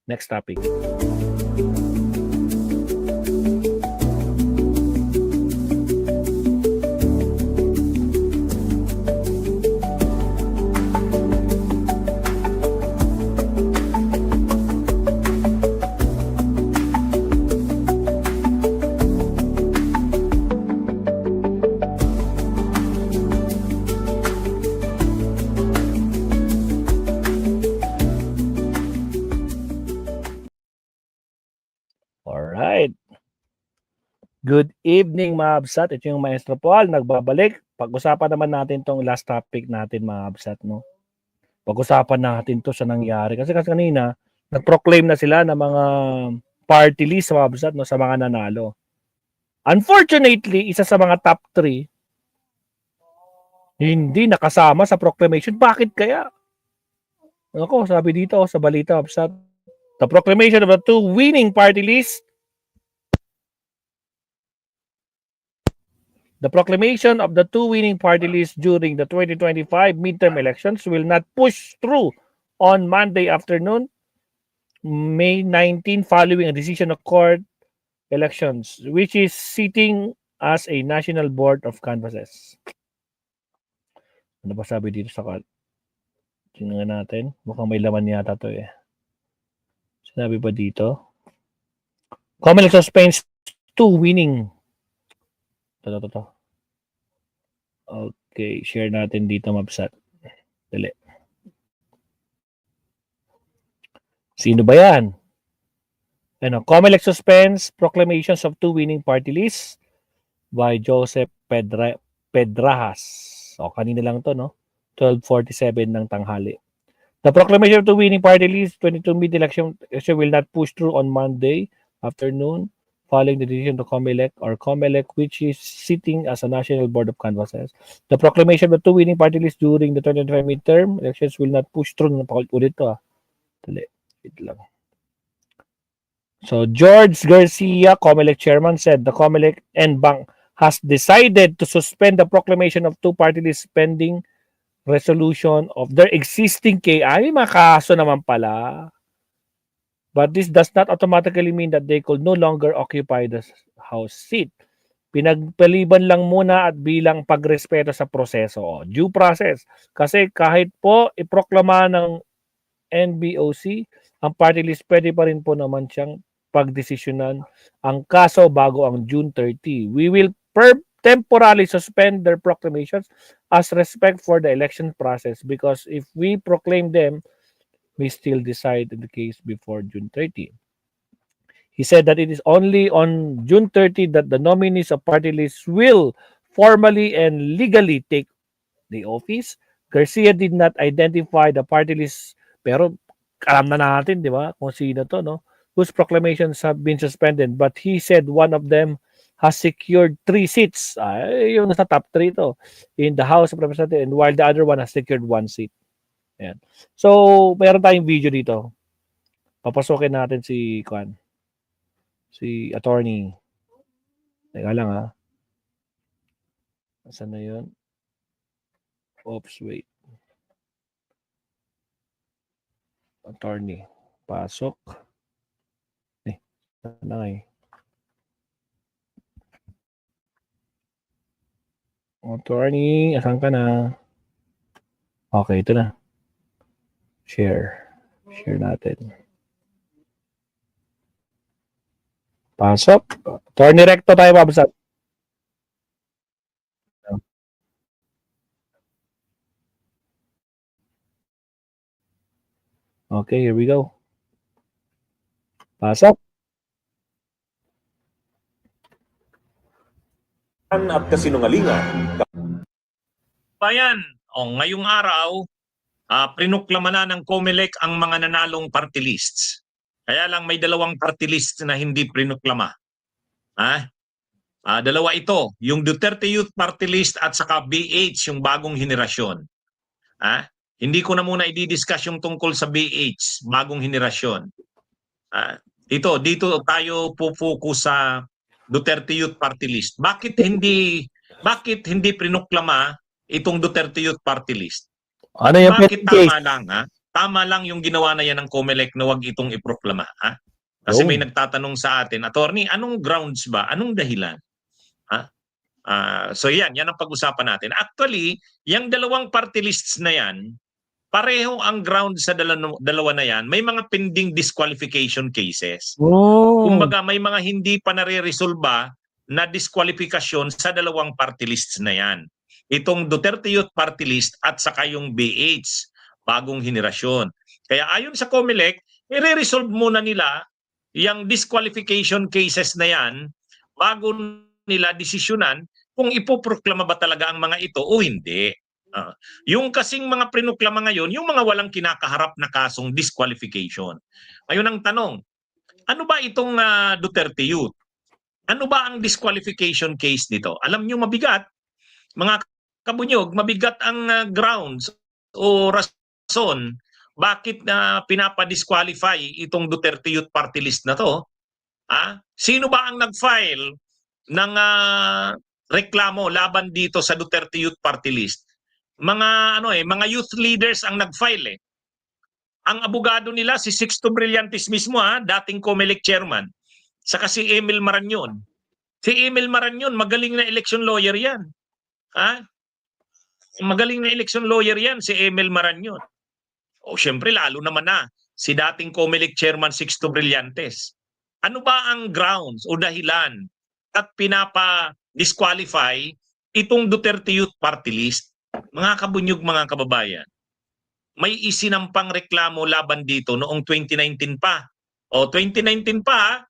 Next topic. Alright. Good evening mga absat. Ito yung Maestro Paul, nagbabalik. Pag-usapan naman natin tong last topic natin mga absat, no? Pag-usapan natin to sa nangyari. Kasi kanina, nag-proclaim na sila ng mga party list mga absat, no, sa mga nanalo. Unfortunately, isa sa mga top 3 hindi nakasama sa proclamation. Bakit kaya? Ako, sabi dito sa balita, absat, the proclamation of the 2 winning party lists. The proclamation of the 2 winning party lists during the 2025 midterm elections will not push through on Monday afternoon, May 19, following a decision of court elections, which is sitting as a national board of canvasses. Ano ba sabi dito sa call? Tingnan natin. Mukhang may laman yata to eh. Sinabi ba dito? COMELEC suspends 2 winning. Ito. Okay, share natin dito, Mabsat. Dali. Sino ba yan? Ano, COMELEC suspends proclamations of 2 winning party lists by Joseph Pedrajas. O, kanina lang to, no? 12:47 ng tanghali. The proclamation of 2 winning party lists 22 mid-election will not push through on Monday afternoon following the decision of COMELEC, which is sitting as a national board of canvassers. The proclamation of the 2 winning party lists during the 2025 midterm elections will not push through. Ulit to, ah. Dali. Wait lang. So, George Garcia, COMELEC chairman, said the COMELEC and Bank has decided to suspend the proclamation of 2 party lists pending resolution of their existing KI. May mga kaso naman pala. But this does not automatically mean that they could no longer occupy the House seat. Pinagpaliban lang muna at bilang pagrespeto sa proseso. Due process. Kasi kahit po iproklama ng NBOC, ang party list pwede pa rin po naman siyang pagdesisyonan ang kaso bago ang June 30. We will temporarily suspend their proclamations as respect for the election process because if we proclaim them, we still decide the case before June 30. He said that it is only on June 30 that the nominees of party lists will formally and legally take the office. Garcia did not identify the party list, pero alam na natin, di ba, kung sino to, no? Whose proclamations have been suspended. But he said one of them has secured 3 seats. Yung nasa top 3 to in the House of Representatives, and while the other one has secured 1 seat. Ayan. So, mayroon tayong video dito. Papasokin natin si attorney. Teka lang ha. Saan na yun? Oops, wait. Attorney. Pasok. Saan na nga eh. Attorney, asan ka na? Okay, ito na. Share natin. Pasok. Attorney Recto tayo babasa. Okay, here we go. Pasok. At kasinungalingan. Bayan, ngayong araw, prinuklama na ng COMELEC ang mga nanalong party lists. Kaya lang may 2 party lists na hindi prinuklama. Dalawa ito, yung Duterte Youth Party List at saka BH, yung bagong henerasyon. Hindi ko na muna i-discuss yung tungkol sa BH, bagong henerasyon. Dito tayo po-focus sa Duterte Youth Party List. Bakit hindi prinuklama itong Duterte Youth Party List? Ano yung Bakit tama lang tama lang yung ginawa na yan ng COMELEC na wag itong iproklama. Ha? Kasi may nagtatanong sa atin, attorney, anong grounds ba? Anong dahilan? Ha? So yan ang pag-usapan natin. Actually, yung dalawang party lists na yan, pareho ang ground sa dalawa na yan. May mga pending disqualification cases. Oh. Kumbaga, may mga hindi pa nare-resolba na disqualification sa dalawang party lists na yan. Itong Duterte Youth Party List at saka yung BH, Bagong Henerasyon. Kaya ayon sa COMELEC, i-resolve muna nila yung disqualification cases na yan bago nila desisyonan kung ipoproklama ba talaga ang mga ito o hindi. Yung kasing mga prinuklama ngayon, yung mga walang kinakaharap na kasong disqualification. Ngayon ang tanong, ano ba itong Duterte Youth? Ano ba ang disqualification case nito? Alam nyo mabigat, mga kabunyog, mabigat ang grounds o rason bakit pinapa-disqualify itong Duterte Youth Party List na to. Sino ba ang nag-file ng reklamo laban dito sa Duterte Youth Party List? Mga youth leaders ang nag-file. Ang abogado nila si Sixto Brillantes mismo, dating COMELEC chairman, saka si Emil Marañon. Si Emil Marañon, magaling na election lawyer yan. Magaling na election lawyer yan si Emil Marañon. O syempre lalo naman si dating COMELEC chairman Sixto Brillantes. Ano ba ang grounds o dahilan at pinapa-disqualify itong Duterte Youth Party List? Mga kabunyog, mga kababayan, may isinampang reklamo laban dito noong 2019 pa. O 2019 pa,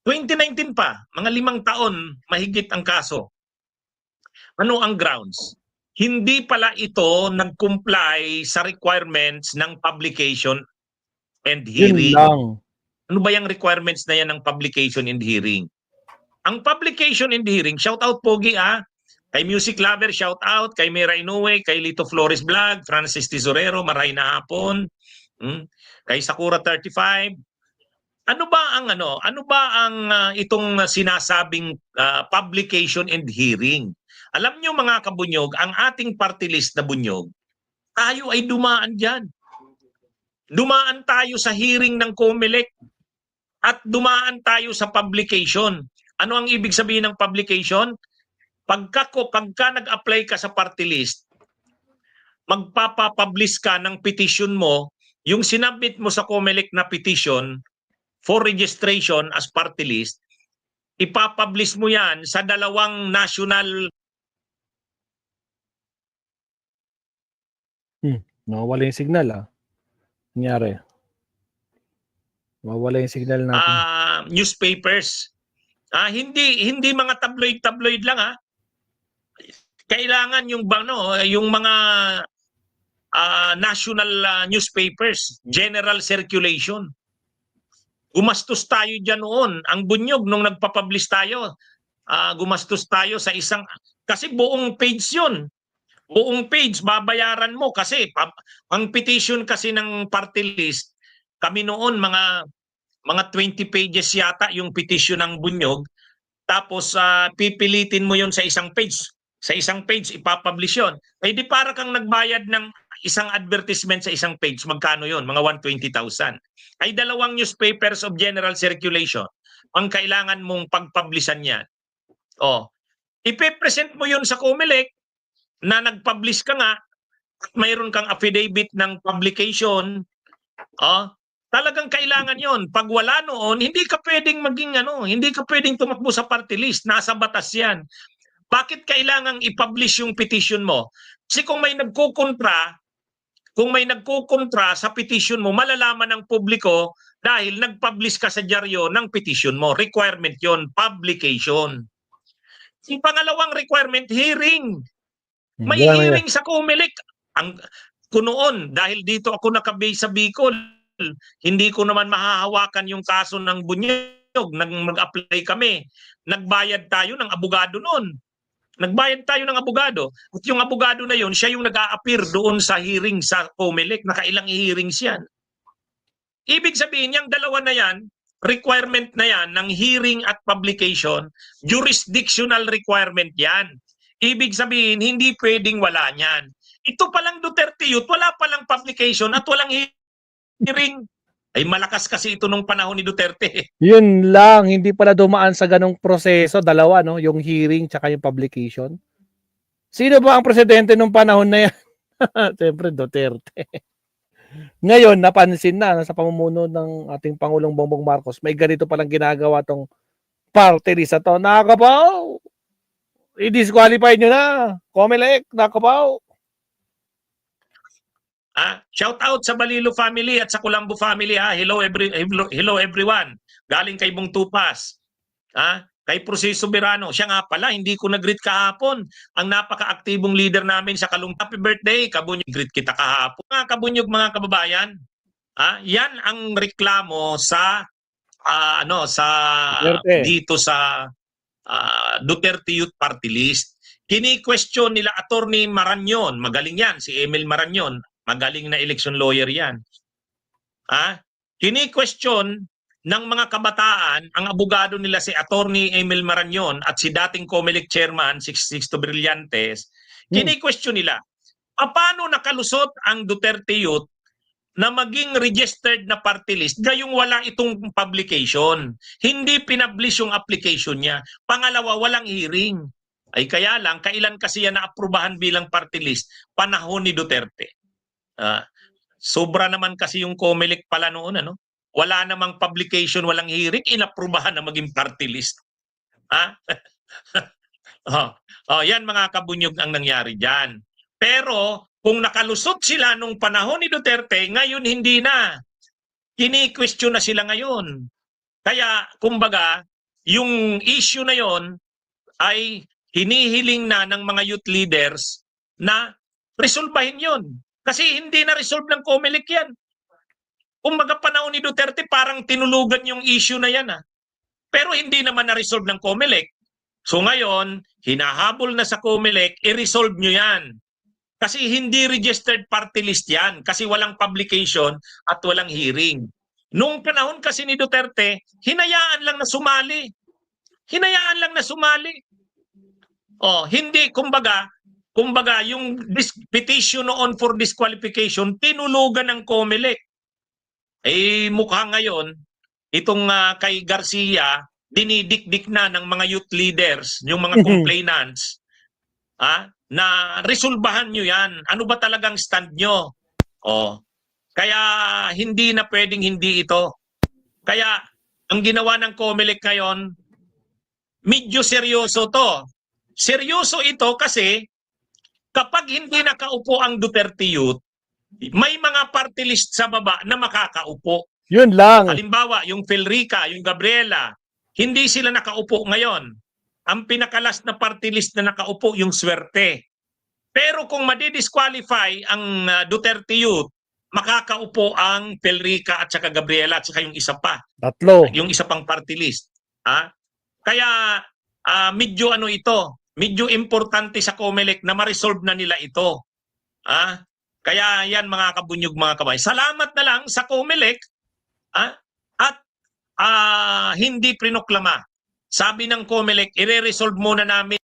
2019 pa, mga 5 taon mahigit ang kaso. Ano ang grounds? Hindi pala ito nag-comply sa requirements ng publication and hearing. Yun lang. Ano ba yung requirements na yan ng publication and hearing? Ang publication and hearing, shout out Pogi kay Music Lover, shout out, kay Mira Inoue, kay Lito Flores Vlog, Francis Tesorero, maray na hapon, kay Sakura 35. Ano ba ang itong sinasabing publication and hearing? Alam nyo mga kabunyog, ang ating party list na bunyog, tayo ay dumaan diyan. Dumaan tayo sa hearing ng COMELEC at dumaan tayo sa publication. Ano ang ibig sabihin ng publication? Pagka nag-apply ka sa party list, magpapapublish ka ng petition mo, yung sinabit mo sa COMELEC na petition for registration as party list, ipapublish mo yan sa dalawang national... Nawawala yung signal Nangyari. Nawawala yung signal natin. Newspapers. Hindi mga tabloid lang Kailangan yung mga national newspapers, general circulation. Gumastos tayo diyan noon. Ang bunyog nung nagpapublish tayo, gumastos tayo sa kasi buong page 'yun. Buong page babayaran mo kasi ang petition kasi ng party list, kami noon mga 20 pages yata yung petition ng bunyog. Tapos pipilitin mo 'yon sa isang page. Sa isang page ipapublish 'yon. Eh di para kang nagbayad ng isang advertisement sa isang page. Magkano 'yon? Mga 120,000. Ay dalawang newspapers of general circulation ang kailangan mong pagpublishan yan. Ipe-present mo 'yon sa COMELEC na nag-publish ka nga at mayroon kang affidavit ng publication. Talagang kailangan 'yon. Pag wala noon, hindi ka pwedeng hindi ka pwedeng tumakbo sa party list. Nasa batas 'yan. Bakit kailangang i-publish yung petition mo? Kasi kung may nagkukontra sa petition mo, malalaman ng publiko dahil nag-publish ka sa dyaryo ng petition mo. Requirement 'yon, publication. Yung pangalawang requirement, hearing. May hearing sa COMELEC. Noon, dahil dito ako nakabase sa Bicol, hindi ko naman mahahawakan yung kaso ng bunyog. Mag-apply kami. Nagbayad tayo ng abogado noon. At yung abogado na yun, siya yung nag-a-appear doon sa hearing sa COMELEC. Nakailang hearings yan. Ibig sabihin, yung dalawa na yan, requirement na yan ng hearing at publication, jurisdictional requirement yan. Ibig sabihin, hindi pwedeng wala niyan. ito palang Duterte Youth, wala palang publication at walang hearing. Ay malakas kasi ito nung panahon ni Duterte. Yun lang, hindi pala dumaan sa ganong proseso, dalawa, no? Yung hearing tsaka yung publication. Sino ba ang presidente nung panahon na yan? Siyempre, Duterte. Ngayon, napansin na sa pamumuno ng ating Pangulong Bongbong Marcos, may ganito palang ginagawa tong party list na to. Nakakabaw! I-disqualify nyo na. Comelec, nakakabaw. Shout out sa Balilo family at sa Culambo family. Hello everyone. Galing kay Bong Tupas. Kay Proceso Berano. Siya nga pala, hindi ko nag-greet kahapon. Ang napaka-aktibong leader namin sa Kalung. Happy birthday, Kabunyog. Greet kita kahapon. Mga Kabunyog, mga kababayan. Yan ang reklamo sa Duterte. dito sa Duterte Youth Party List. Kini-question nila Attorney Marañon. Magaling yan, si Emil Marañon. Magaling na election lawyer yan. Kini-question ng mga kabataan, ang abogado nila si Attorney Emil Marañon at si dating Comelec Chairman, Sixto Brillantes, kini-question nila, paano nakalusot ang Duterte Youth na maging registered na party list gayong wala itong publication. Hindi pinablish yung application niya. Pangalawa, walang hearing. Ay kaya lang, kailan kasi yan naaprubahan bilang party list? Panahon ni Duterte. Sobra naman kasi yung Comelec pala noon, wala namang publication, walang hearing, inaprubahan na maging party list. Yan mga kabunyog ang nangyari dyan. Pero kung nakalusot sila nung panahon ni Duterte, ngayon hindi na. Kini-question na sila ngayon. Kaya kumbaga, yung issue na yon ay hinihiling na ng mga youth leaders na resolbahin yon. Kasi hindi na resolve ng Comelec yan. Kumbaga panahon ni Duterte parang tinulugan yung issue na yan. Pero hindi naman na-resolve ng Comelec. So ngayon, hinahabol na sa Comelec, i-resolve nyo yan. Kasi hindi registered party list yan. Kasi walang publication at walang hearing. Nung panahon kasi ni Duterte, hinayaan lang na sumali. Hinayaan lang na sumali. Hindi, kumbaga yung petition noon for disqualification, tinulugan ng Comelec. Mukha ngayon, itong kay Garcia, dinidikdik na ng mga youth leaders, yung mga complainants, na resolbahan nyo yan. Ano ba talagang stand nyo? Kaya hindi na pwedeng hindi ito. Kaya ang ginawa ng Comelec ngayon, medyo seryoso to. Seryoso ito kasi kapag hindi nakaupo ang Duterte Youth, may mga party list sa baba na makakaupo. Yun lang. Halimbawa, yung Felrica, yung Gabriela, hindi sila nakaupo ngayon. Ang pinakalas na party list na nakaupo, yung Swerte. Pero kung madidisqualify ang Duterte Youth, makakaupo ang Felrica at saka Gabriela at saka yung isa pa. Tatlo. Yung isa pang party list. Kaya medyo medyo importante sa Comelec na ma-resolve na nila ito. Kaya yan mga kabunyog, mga kabay. Salamat na lang sa Comelec at hindi prinoklama. Sabi ng Comelec, i-resolve muna namin.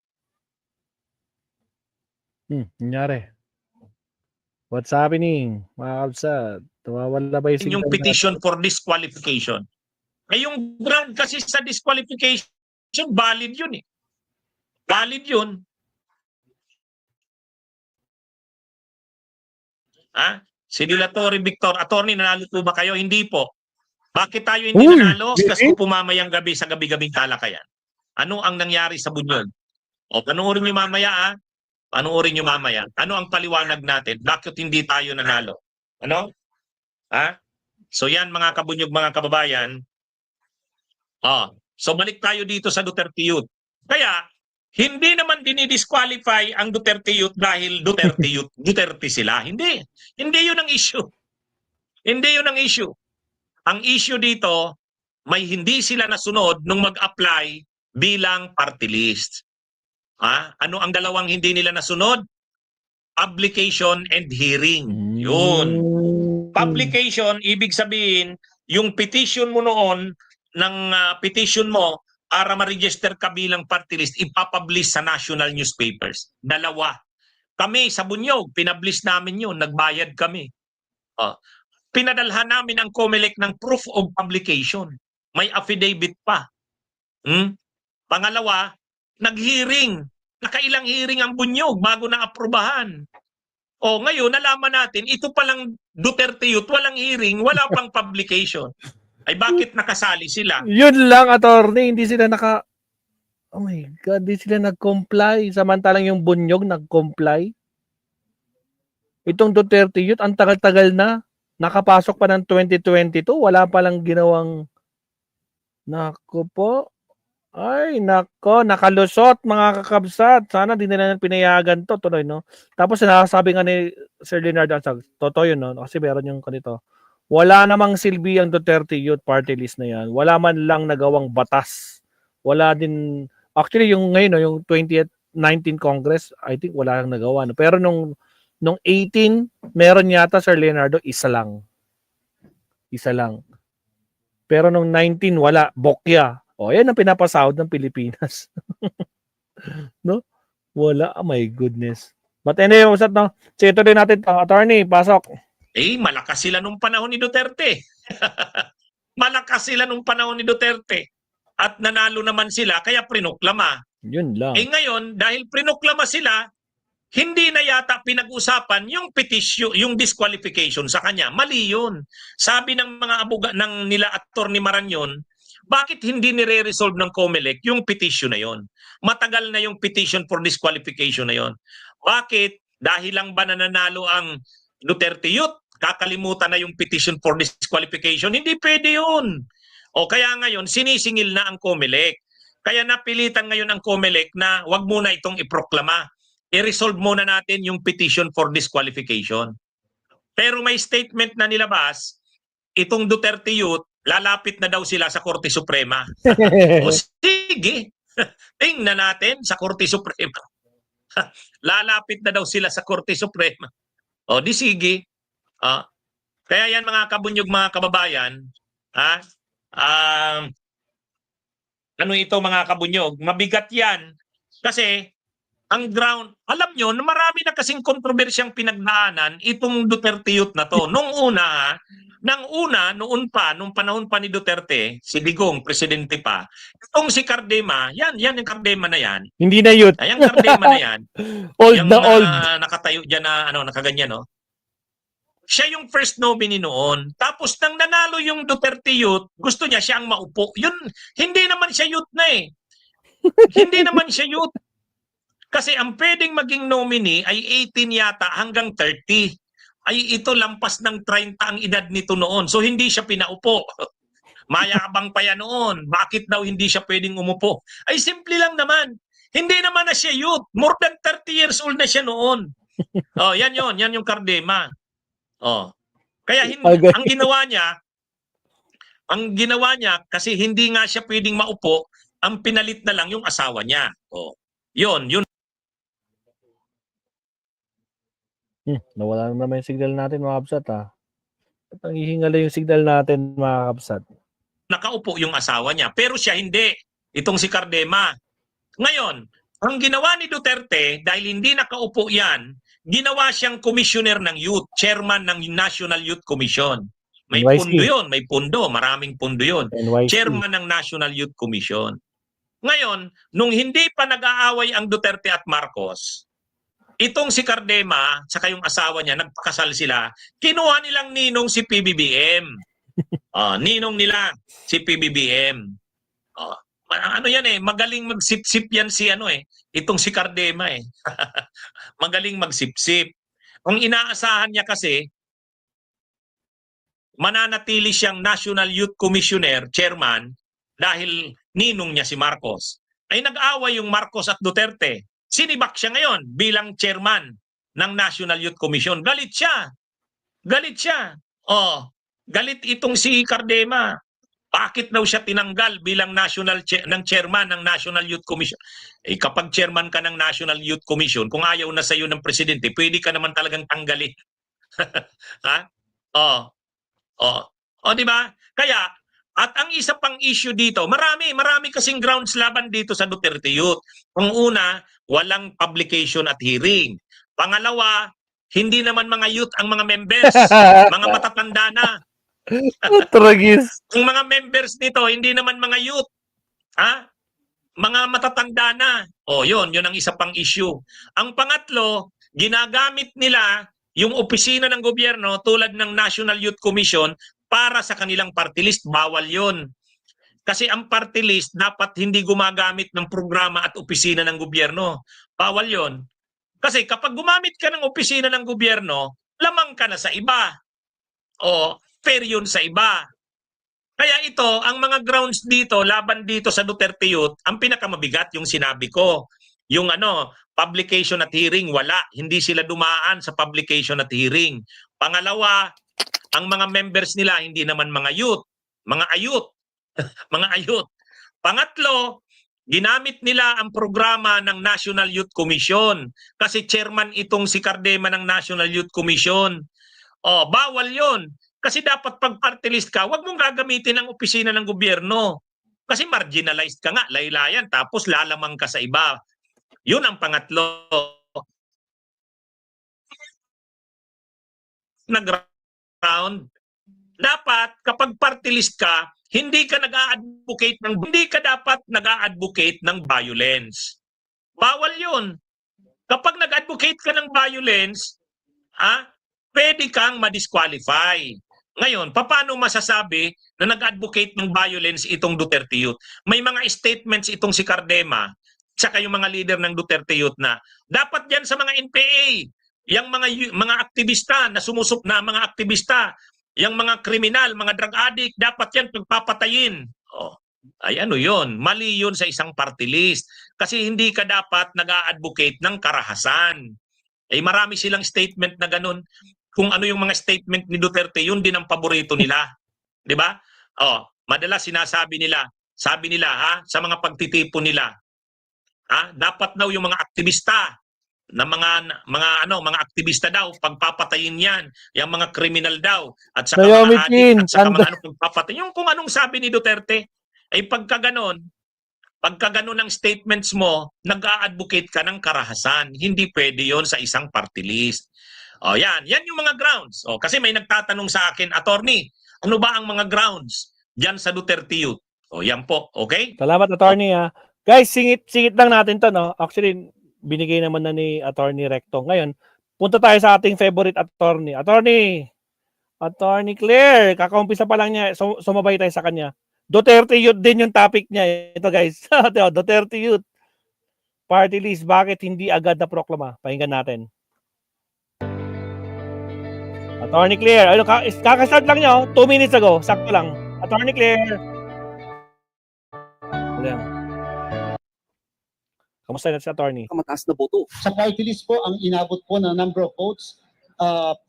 Nangyari. What's happening, mga kabsat? Tumawala ba Yung petition for disqualification. Yung grant kasi sa disqualification, valid yun eh. Valid yun. Si Dilatorre Victor, attorney, nanalo po ba kayo? Hindi po. Bakit tayo hindi nanalo? Kasi pumamayang gabi sa gabi-gabing talakayan. Ano ang nangyari sa Bunyog? Panoorin nyo mamaya Panoorin nyo mamaya. Ano ang paliwanag natin? Bakit hindi tayo nanalo? So yan mga kabunyog, mga kababayan. So balik tayo dito sa Duterte Youth. Kaya hindi naman dinidisqualify ang Duterte Youth dahil Duterte Youth, Duterte sila. Hindi. Hindi yun ang issue. Hindi yun ang issue. Ang issue dito, may hindi sila nasunod nung mag-apply bilang party list. Ano ang dalawang hindi nila nasunod? Publication and hearing. Yun. Publication, ibig sabihin, yung petition mo noon, ng petition mo, para ma-register ka bilang party list, ipapublish sa national newspapers. Dalawa. Kami sa Bunyog, pinablis namin yun, nagbayad kami. Oh. Pinadalhan namin ang COMELEC ng proof of publication. May affidavit pa. Pangalawa, nag-hearing. Nakailang hearing ang Bunyog bago na-aprobahan. O ngayon, nalaman natin, ito palang Duterte Youth, walang hearing, wala pang publication. Ay bakit nakasali sila? Yun lang, attorney, hindi sila oh my God, hindi sila nag-comply. Samantalang yung Bunyog nag-comply. Itong Duterte Youth, ang tagal-tagal na. Nakapasok pa ng 2022, wala pa lang ginawang nako po. Ay, nako, nakalusot mga kakabsat. Sana di nila pinayagan to, tuloy, no? Tapos sinasabi nga ni Sir Leonardo Ansag, totoo yun, no? Kasi meron yung kanito. Wala namang silbi ang Duterte Youth Party List na yan. Wala man lang nagawang batas. Wala din, actually yung ngayon, no, yung 2019 Congress, I think wala lang nagawa. No? Pero nung 18, meron yata, Sir Leonardo, isa lang. Isa lang. Pero nung 19, wala. Bokya. O, yan ang pinapasahod ng Pilipinas. No? Wala. Oh my goodness. But anyway, usap na. So, ito din natin. Attorney, pasok. Malakas sila nung panahon ni Duterte. Malakas sila nung panahon ni Duterte. At nanalo naman sila, kaya prinoklama. Yun lang. Ngayon, dahil prinoklama sila, hindi na yata pinag-usapan yung petition, yung disqualification sa kanya. Mali yun. Sabi ng mga ng nila Attorney Marañon, bakit hindi nire-resolve ng COMELEC yung petition na yon? Matagal na yung petition for disqualification na yon. Bakit? Dahil lang ba nananalo ang Duterte Youth? Kakalimutan na yung petition for disqualification? Hindi pwede yun. O kaya ngayon, sinisingil na ang COMELEC. Kaya napilitan ngayon ang COMELEC na wag muna itong iproklama. I-resolve muna natin yung petition for disqualification. Pero may statement na nilabas, itong Duterte Youth, lalapit na daw sila sa Korte Suprema. O sige, tingnan natin sa Korte Suprema. Lalapit na daw sila sa Korte Suprema. O di sige. Kaya yan mga kabunyog, mga kababayan, ano ito mga kabunyog, mabigat yan. Kasi ang ground, alam nyo, marami na kasing kontrobersyang pinagdaanan itong Duterte Youth na to. Noon pa, nung panahon pa ni Duterte, si Digong, presidente pa, itong si Cardema, yan yung Cardema na yan. Hindi na youth. Yung Cardema na yan. Old na old. Nakatayo dyan na, nakaganyan, no? Siya yung first nominee noon. Tapos nang nanalo yung Duterte Youth, gusto niya siya ang maupo. Yun, hindi naman siya youth na eh. Hindi naman siya youth. Kasi ang pwedeng maging nominee ay 18 yata hanggang 30. Ay ito lampas ng 30 ang edad nito noon. So hindi siya pinaupo. Mayabang pa yan noon. Bakit daw hindi siya pwedeng umupo? Ay simple lang naman. Hindi naman na siya youth. More than 30 years old na siya noon. Yan yun. Yan yung Cardema. Kaya ang ginawa niya kasi hindi nga siya pwedeng maupo, ang pinalit na lang yung asawa niya. Yun. Nawala na naman yung signal natin mga kabsat Ang hihingala yung signal natin mga kabsat. Nakaupo yung asawa niya pero siya hindi. Itong si Cardema. Ngayon, ang ginawa ni Duterte dahil hindi nakaupo yan, ginawa siyang commissioner ng youth, chairman ng National Youth Commission. May NYC. pundo yun, may pundo, maraming pundo yun. NYC. Chairman ng National Youth Commission. Ngayon, nung hindi pa nag-aaway ang Duterte at Marcos, itong si Cardema, saka yung asawa niya, nagpakasal sila, kinuha nilang ninong si PBBM. Ninong nila si PBBM. Ano yan magaling magsipsip yan si itong si Cardema Magaling magsipsip. Ang inaasahan niya kasi, mananatili siyang National Youth Commissioner, chairman, dahil ninong niya si Marcos. Ay nag-away yung Marcos at Duterte. Sinibak siya ngayon bilang chairman ng National Youth Commission. Galit siya. Galit itong si Cardema. Bakit daw siya tinanggal bilang ng chairman ng National Youth Commission? Kapag chairman ka ng National Youth Commission, kung ayaw na sa iyo ng presidente, pwede ka naman talagang tanggalin. Di ba? Kaya, at ang isa pang issue dito, marami kasing grounds laban dito sa Duterte Youth. Ang una, walang publication at hearing. Pangalawa, hindi naman mga youth ang mga members. Mga matatanda na. Tragis. Kung mga members nito, hindi naman mga youth. Ha? Mga matatanda na. O, yun ang isa pang issue. Ang pangatlo, ginagamit nila yung opisina ng gobyerno tulad ng National Youth Commission para sa kanilang party list. Bawal yun. Kasi ang party list dapat hindi gumagamit ng programa at opisina ng gobyerno. Bawal yon. Kasi kapag gumamit ka ng opisina ng gobyerno, lamang ka na sa iba. O fair yun sa iba. Kaya ito, ang mga grounds dito, laban dito sa Duterte Youth, ang pinakamabigat yung sinabi ko. Yung publication at hearing, wala. Hindi sila dumaan sa publication at hearing. Pangalawa, ang mga members nila hindi naman mga youth, mga ayut. Mga ayut. Pangatlo, ginamit nila ang programa ng National Youth Commission kasi chairman itong si Cardema ng National Youth Commission. Bawal yon. Kasi dapat pag party list ka, wag mong gagamitin ang opisina ng gobyerno. Kasi marginalized ka nga, laylayan, tapos lalamang ka sa iba. Yun ang pangatlo. Nag-round. Dapat kapag party list ka, hindi ka dapat nag-a-advocate ng violence. Bawal 'yun. Kapag nag-advocate ka ng violence, pwede kang ma-disqualify. Ngayon, paano masasabi na nag-advocate ng violence itong Duterte Youth? May mga statements itong si Cardema, saka yung mga leader ng Duterte Youth na dapat yan sa mga NPA, yung mga aktivista na mga aktivista, yung mga kriminal, mga drug addict, dapat yan pagpapatayin. Ay ano yun? Mali yun sa isang party list. Kasi hindi ka dapat nag-a-advocate ng karahasan. Marami silang statement na ganun. Kung ano yung mga statement ni Duterte, yun din ang paborito nila. Di ba? Madalas sinasabi nila, sa mga pagtitipon nila, dapat daw yung mga aktivista, na mga aktivista daw, pagpapatayin yan, yung mga kriminal daw, at saka mga adik, at saka mga pagpapatayin. Yung kung anong sabi ni Duterte, pagka ganon ng statements mo, nag-a-advocate ka ng karahasan. Hindi pwede yon sa isang party list. Yan yung mga grounds. Kasi may nagtatanong sa akin, attorney, ano ba ang mga grounds diyan sa Duterte Youth? Yan po, okay? Salamat, attorney. Guys, singit lang natin to, no? Actually, binigay naman na ni Attorney Recto. Ngayon, punta tayo sa ating favorite attorney. Attorney Claire, kakaumpisa pa lang niya, sumabay tayo sa kanya. Duterte Youth din yung topic niya. Ito guys, Duterte Youth. Party list, bakit hindi agad na proklama? Pakinggan natin. Attorney Claire, kakastart lang niya, 2 minutes ago, sakto lang. Attorney Claire. Ayan. Kamusta na si attorney? Mataas na boto. Sa party list po, ang inabot po na number of votes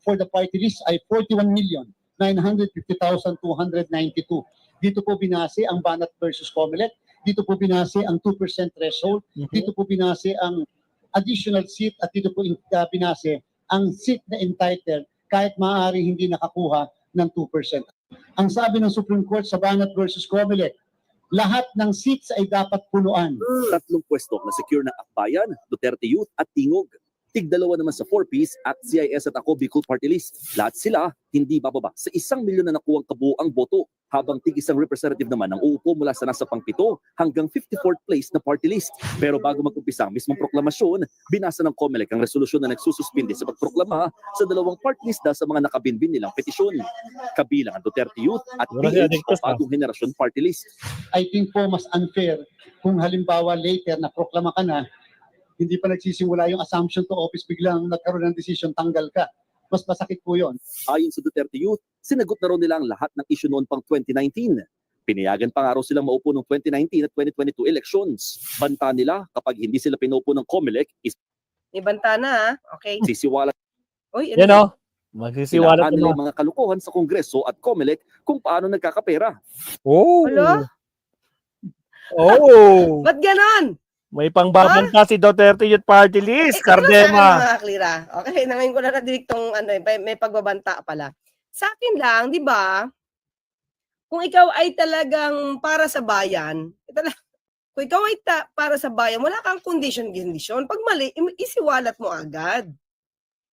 for the party list ay 41,950,292. Dito po binase ang Banat versus Comelec. Dito po binase ang 2% threshold. Dito po binase ang additional seat at dito po binase ang seat na entitled kahit maaari hindi nakakuha ng 2%. Ang sabi ng Supreme Court sa Banat versus Comelec, lahat ng seats ay dapat punuan. 3 pwesto na secure ng Akbayan, Duterte Youth at Tingog. Tig-2 naman sa 4-piece at CIS at Ako Bicol Party List. Lahat sila hindi bababa sa 1 milyon na nakuwang kabuuang boto, habang tig-isang representative naman ang uupo mula sa nasa pang-7 hanggang 54th place na party list. Pero bago mag-umpisa ang mismong proklamasyon, binasa ng COMELEC ang resolusyon na nagsususpindi sa pagproklama sa 2 party list sa mga nakabinbin nilang petisyon. Kabilang ang Duterte Youth at PH o Bagong Henerasyon Party List. I think po mas unfair kung halimbawa later na proklama ka na, hindi pa nagsisimula yung assumption to office, biglang nagkaroon ng decision, tanggal ka. Mas masakit po yun. Ayon sa Duterte Youth, sinagot na raw nila ang lahat ng issue noon pang 2019. Pinayagan pa nga raw silang maupo ng 2019 at 2022 elections. Banta nila kapag hindi sila pinaupo ng COMELEC, Ibanta na, okay. sisiwala Uy, Yan o. Magsisiwala nila na. mga kalukuhan sa Kongreso at COMELEC kung paano nagkakapera. Oh. Hello? Oh. Ba't ganon? May pangbabanta si Duterte Youth Party List, Ito na sa akin, Cardema. mga Klira. Okay, ngayon ko na nadinig tong may pagbabanta pala. Sa akin lang, di ba, kung ikaw ay talagang para sa bayan, kung ikaw ay para sa bayan, wala kang condition. Pag mali, isiwalat mo agad.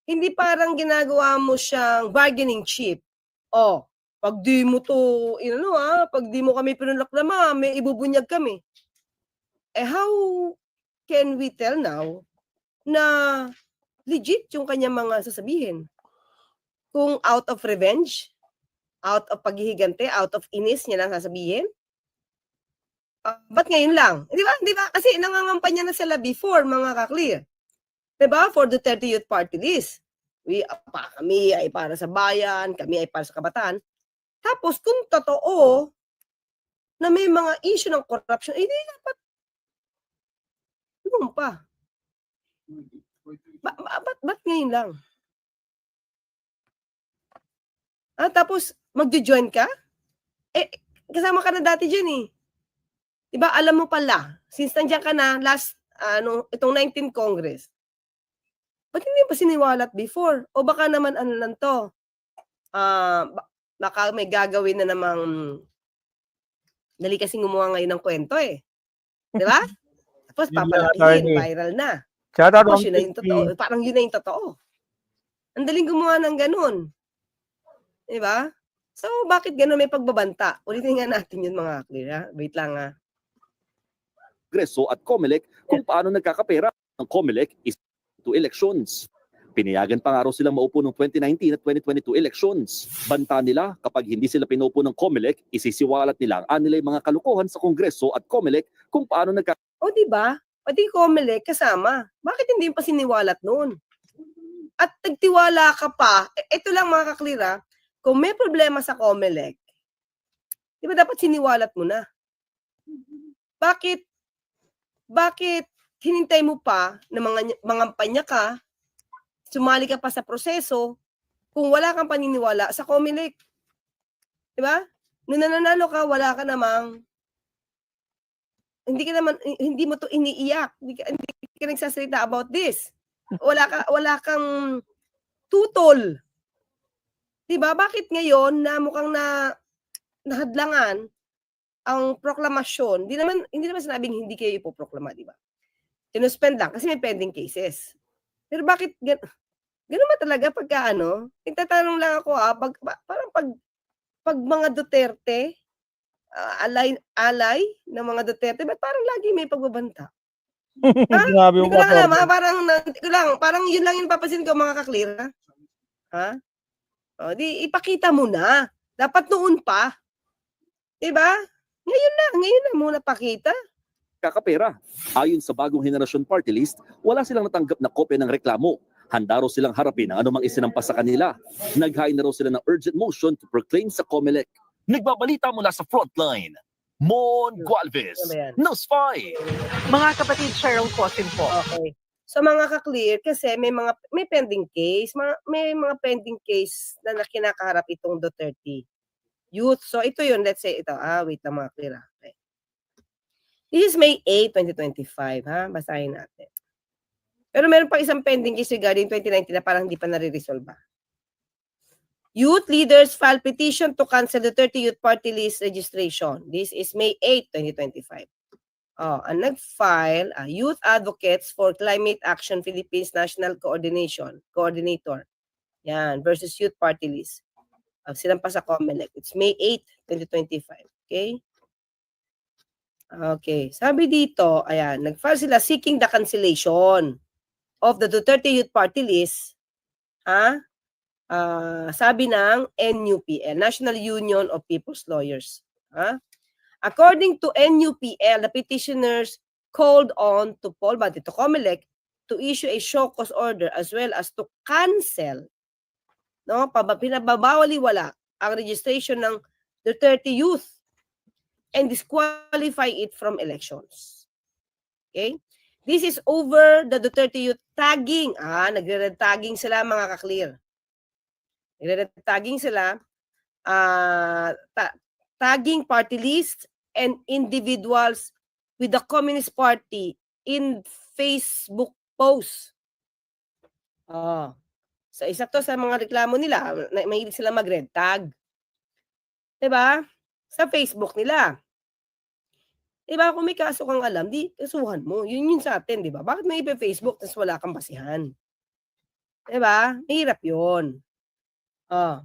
Hindi parang ginagawa mo siyang bargaining chip. Oh, pag di mo to, pag di mo kami pinulaklama, may ibubunyag kami. Eh how can we tell now na legit yung kanyang mga sasabihin? Kung out of revenge, out of paghihigante, out of inis niya lang sasabihin? Ba't ngayon lang? Di ba? Kasi nangangampanya na sila before, mga ka-clear. Di ba? For the 30 Youth Party List. Kami ay para sa bayan, kami ay para sa kabataan. Tapos, kung totoo na may mga issue ng corruption, di dapat noon pa. Ba't ngayon lang? Tapos, magjo-join ka? Kasama ka na dati dyan eh. Diba, alam mo pala, since nandiyan ka na itong 19th Congress, ba't hindi pa siniwalat before? O baka naman ano lang to, baka may gagawin na namang, dali kasing gumawa ngayon ng kwento eh. Diba? Tapos papalakihin, viral na. Tapos yun na yung totoo. Parang yun na yung totoo. Ang daling gumawa ng ganun. Diba? So, bakit ganun may pagbabanta? Ulitin nga natin yun mga clear. Wait lang Kongreso at COMELEC kung paano nagkakapera ng COMELEC is to elections. Pinayagan pa nga raw silang maupo ng 2019 at 2022 elections. Banta nila kapag hindi sila pinupo ng COMELEC, isisiwalat nila ang anilay mga kalukuhan sa Kongreso at COMELEC kung paano O diba? Pati COMELEC kasama. Bakit hindi pa siniwalat noon? At nagtiwala ka pa, ito lang mga kaklira, kung may problema sa COMELEC, di ba dapat siniwalat mo na? Bakit hinintay mo pa na mga panya ka, sumali ka pa sa proseso, kung wala kang paniniwala sa COMELEC? Di ba? Nung nananalo ka, wala ka namang, hindi mo to iniiyak. Hindi ka nagsasalita about this. Wala kang tutol. Diba? Bakit ngayon na mukhang nahadlangan ang proklamasyon? Hindi naman sinabing hindi kayo ipoproklama, diba? Sinuspend lang kasi may pending cases. Pero bakit ganun ba talaga pagka nagtatanong lang ako parang pag mga Duterte, alay ng mga Duterte, ba't parang lagi may pagbabanta? Sinabi mo Hindi ko lang alam, parang yun lang yung papasin ko mga ka-clear. Ha? O, di ipakita mo na. Dapat noon pa. Diba? Ngayon na muna pakita. kakapera. Ayon sa bagong henerasyon party list, wala silang natanggap na kopya ng reklamo. Handa raw silang harapin ang anumang isinampas sa kanila. Naghain na raw sila ng urgent motion to proclaim sa COMELEC. Nagbabalita mula sa frontline, Mon Gualvez, Ano ba yan? News 5. Mga kapatid, Cheryl Cosin po. Okay. So mga ka-clear, kasi may pending case, may mga pending case na kinakaharap itong Duterte Youth. So ito yun, let's say ito. Wait lang mga clear. Okay. This is May 8, 2025, ha? Basahin natin. Pero meron pa isang pending case regarding 2019 na parang hindi pa nare-resolve. Youth leaders file petition to cancel the 30 Youth Party List registration. This is May 8, 2025. Ang nag-file, Youth Advocates for Climate Action Philippines National Coordinator. Yan, versus Youth Party List. Sinampa sa COMELEC. It's May 8, 2025. Okay? Okay. Sabi dito, ayan, nag-file sila seeking the cancellation of the Duterte Youth Party List. Sabi ng NUPL, National Union of People's Lawyers. According to NUPL, the petitioners called on to COMELEC to issue a show cause order as well as to cancel, pinababawaliwala ang registration ng Duterte Youth and disqualify it from elections. Okay? This is over the Duterte Youth tagging. Nagre-red tagging sila mga ka-clear. Nagre-red tagging sila. Tagging party list and individuals with the Communist Party in Facebook posts. So isa to sa mga reklamo nila, mahilig sila mag-red tag. Diba? Sa Facebook nila. Diba? Kung may kaso kang alam, di kasuhan mo. Yun sa atin, diba? Bakit may ipa-Facebook tapos wala kang basihan? Diba? Mahirap yun. Oh.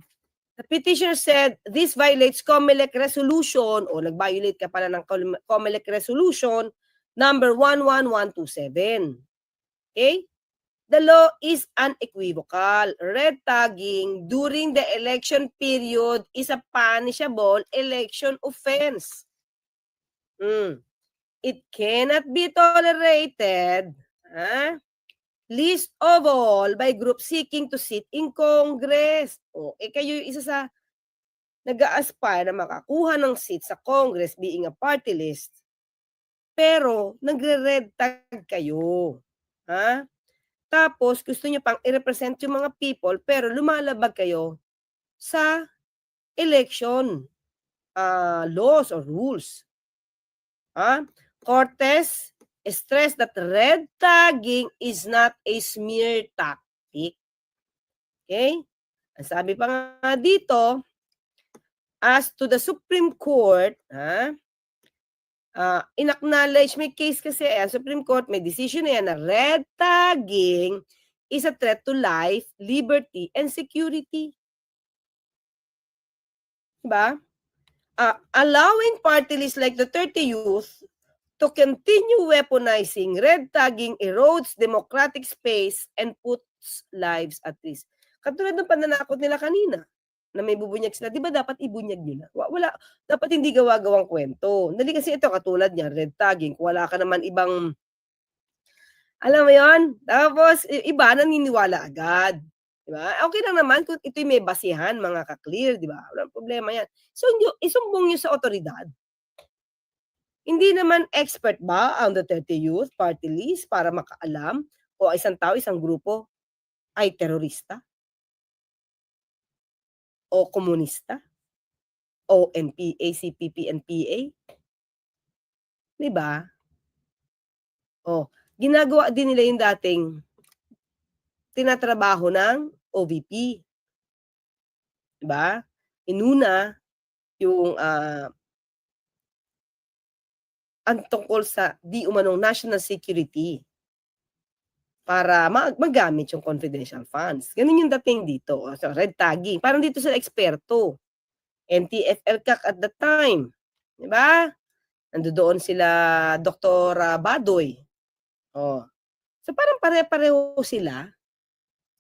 The petitioner said this violates COMELEC resolution o nag-violate ka pala ng COMELEC resolution number 11127. Okay? The law is unequivocal. Red tagging during the election period is a punishable election offense. It cannot be tolerated, least of all by groups seeking to sit in Congress. Kayo yung isa sa nag-a-aspire na makakuha ng seat sa Congress being a party list, pero nagre-red tag kayo. Tapos, gusto nyo pang i-represent yung mga people, pero lumalabag kayo sa election laws or rules. Cortes stressed that red tagging is not a smear tactic. Okay? Ang sabi pa nga dito, as to the Supreme Court, in-acknowledge, may case kasi, Supreme Court, may decision na yan na red tagging is a threat to life, liberty, and security. Diba? Allowing party lists like the 30 Youth to continue weaponizing red tagging erodes democratic space and puts lives at risk. Katulad ng pananakot nila kanina, na may bubunyag sila, di ba dapat ibunyag nila? Wala, dapat hindi gawa-gawang kwento. Dali kasi ito, katulad niya, red tagging, wala ka naman ibang, alam mo yon. Tapos, iba naniniwala agad. Diba? Okay lang naman kung ito'y may basihan, mga ka-clear, di ba? Walang problema yan. So, isumbong nyo sa otoridad. Hindi naman expert ba ang Duterte Youth Party List para makaalam o isang tao, isang grupo ay terorista? O komunista, o NPA, CPP, NPA. Diba? Ginagawa din nila yung dating tinatrabaho ng OVP. Diba? Inuna yung ang tungkol sa di umanong national security para magamit yung confidential funds. Ganun yung dating dito. So, red tagging. Parang dito sila eksperto. NTF-ELCAC at the time. Diba? Nandoon sila Dr. Badoy. So, parang pare-pareho sila.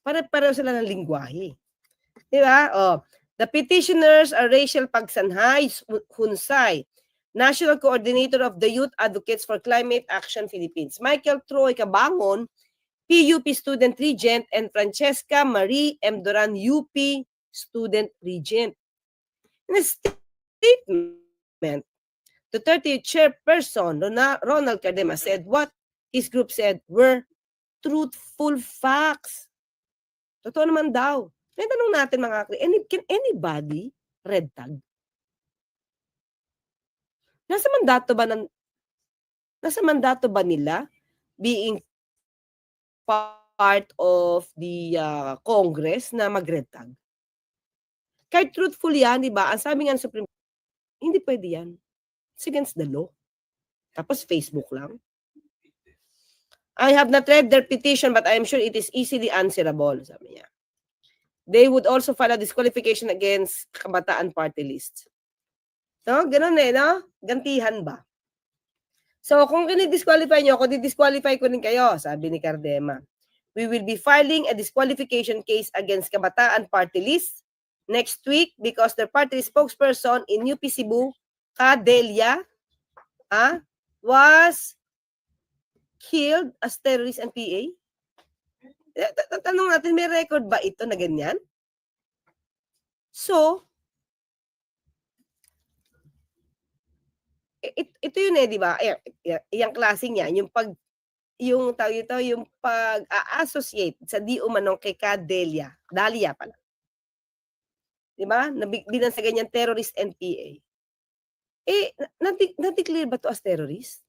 Pare-pareho sila ng lingwahe. Diba? The petitioners are Rachel Pagsanhay Hunsay, National Coordinator of the Youth Advocates for Climate Action Philippines. Michael Troy Cabangon, PUP Student Regent, and Francesca Marie M. Duran, UP Student Regent. In a statement, the 30th chairperson, Ronald Cardema, said what his group said were truthful facts. Totoo naman daw. May tanong natin mga can anybody red tag? Nasa mandato ba nila being part of the Congress na mag-red tag? Kahit truthful yan, di ba? Ang sabi nga ng Supreme Court, hindi pwede yan. It's against the law. Tapos Facebook lang. I have not read their petition but I am sure it is easily answerable, sabi niya. They would also file a disqualification against Kabataan Party List. No? Ganun no? Gantihan ba? So, kung dinidisqualify nyo ako, didisqualify ko rin kayo, sabi ni Cardema. We will be filing a disqualification case against Kabataan Party List next week because their party spokesperson in UP Cebu, Cadelia, was killed as terrorist and PA. Tanong natin, may record ba ito na ganyan? So, ito yun di ba? Yung klaseng yan, yung pag-associate sa di umanong kay Cadelia, Dalia pala. Di ba? Bilang sa ganyan terrorist and PA. Na-declare ba to as terrorist?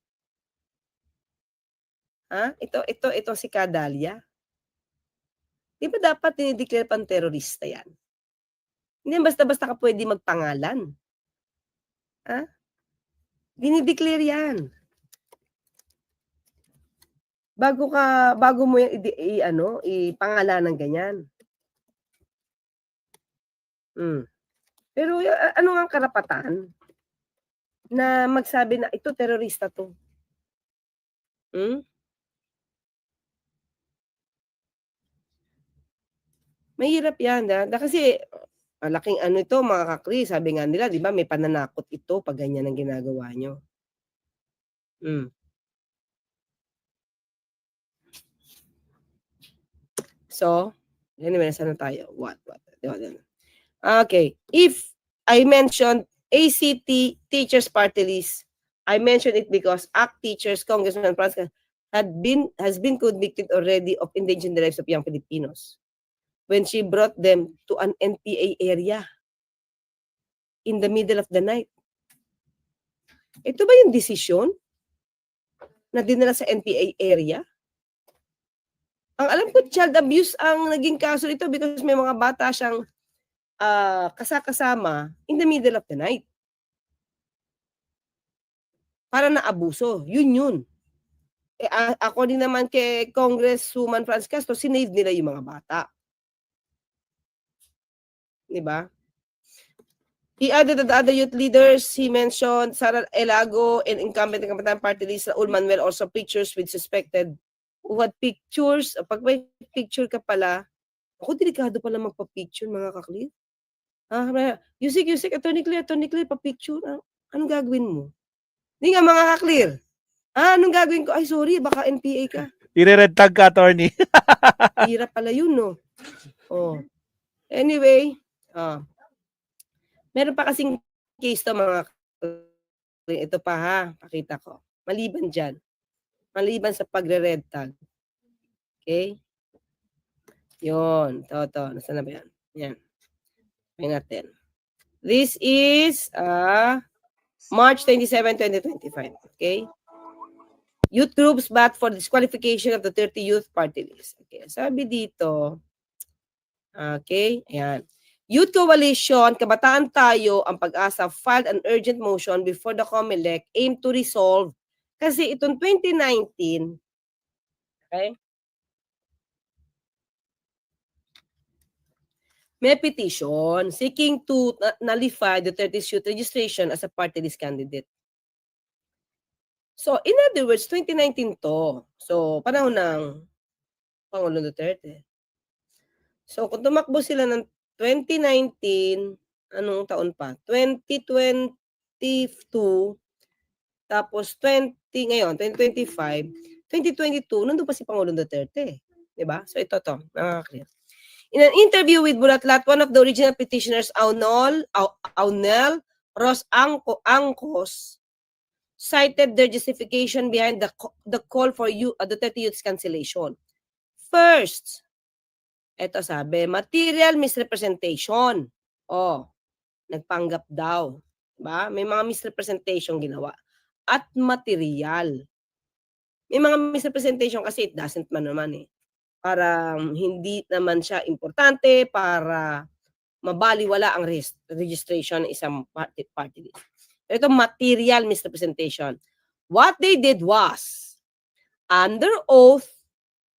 Ito si Cadelia. Di ba dapat dinideclare pang terorista yan? Hindi basta-basta ka pwede magpangalan. Dinideclare yan. Bago mo yan ipangalanan ganyan. Pero ano nga ang karapatan na magsabi na ito terorista to? Mahirap yan. Kasi malaking ano ito mga kakri, sabi nga nila, di ba, may pananakot ito pag ganyan ang ginagawa nyo. So, anyway, saan na tayo? What? Okay. If I mentioned ACT Teachers Party List, I mentioned it because ACT teachers, Congressman Franz, has been convicted already of endangering the lives of young Filipinos when she brought them to an NPA area in the middle of the night. Ito ba yung desisyon na dinala sa NPA area? Ang alam ko, child abuse ang naging kaso nito because may mga bata siyang kasama in the middle of the night. Para na abuso. Yun. According naman kay Congresswoman Franz Castro, sinave nila yung mga bata. Diba? He added that the other youth leaders, he mentioned Sara Elago and incumbent party list Raul Manuel also pictures with suspected who had pictures. Pag may picture ka pala, ako delikado pala magpa-picture mga kakli. Yusik, Attorney Claire, pa-picture. Anong gagawin mo? Hindi nga mga kaklir. Anong gagawin ko? Ay, sorry, baka NPA ka. Ire-red tag ka, attorney. Hirap pala yun, no? Anyway, meron pa kasing case to mga kaklir. Ito pa ha, pakita ko. Maliban dyan. Maliban sa pagre-red tag. Okay? Yun. Ito. Nasaan na ba yan? Yan. May natin. This is March 27, 2025. Okay? Youth groups bat for disqualification of the 30 youth party list. Okay. Sabi dito, okay, ayan. Youth Coalition, Kabataan Tayo, ang Pag-asa filed an urgent motion before the COMELEC aimed to resolve kasi itong 2019, okay, may petition seeking to nullify the 30th youth registration as a party list candidate. So, in other words, 2019 to. So, panahon ng Pangulong Duterte. So, kung tumakbo sila ng 2019, anong taon pa? 2022, tapos 2025, 2022, nandun pa si Pangulong Duterte. Diba? So, ito to. Nakaka-clear. In an interview with Bulatlat, one of the original petitioners, Aunel Ros Angkos, cited their justification behind the call for the 30 youths cancellation. First, ito sabi, material misrepresentation. Nagpanggap daw. Diba? May mga misrepresentation ginawa. At material. May mga misrepresentation kasi it doesn't man naman eh. Parang hindi naman siya importante para mabaliwala ang registration ng isang party list. Ito material misrepresentation. What they did was, under oath,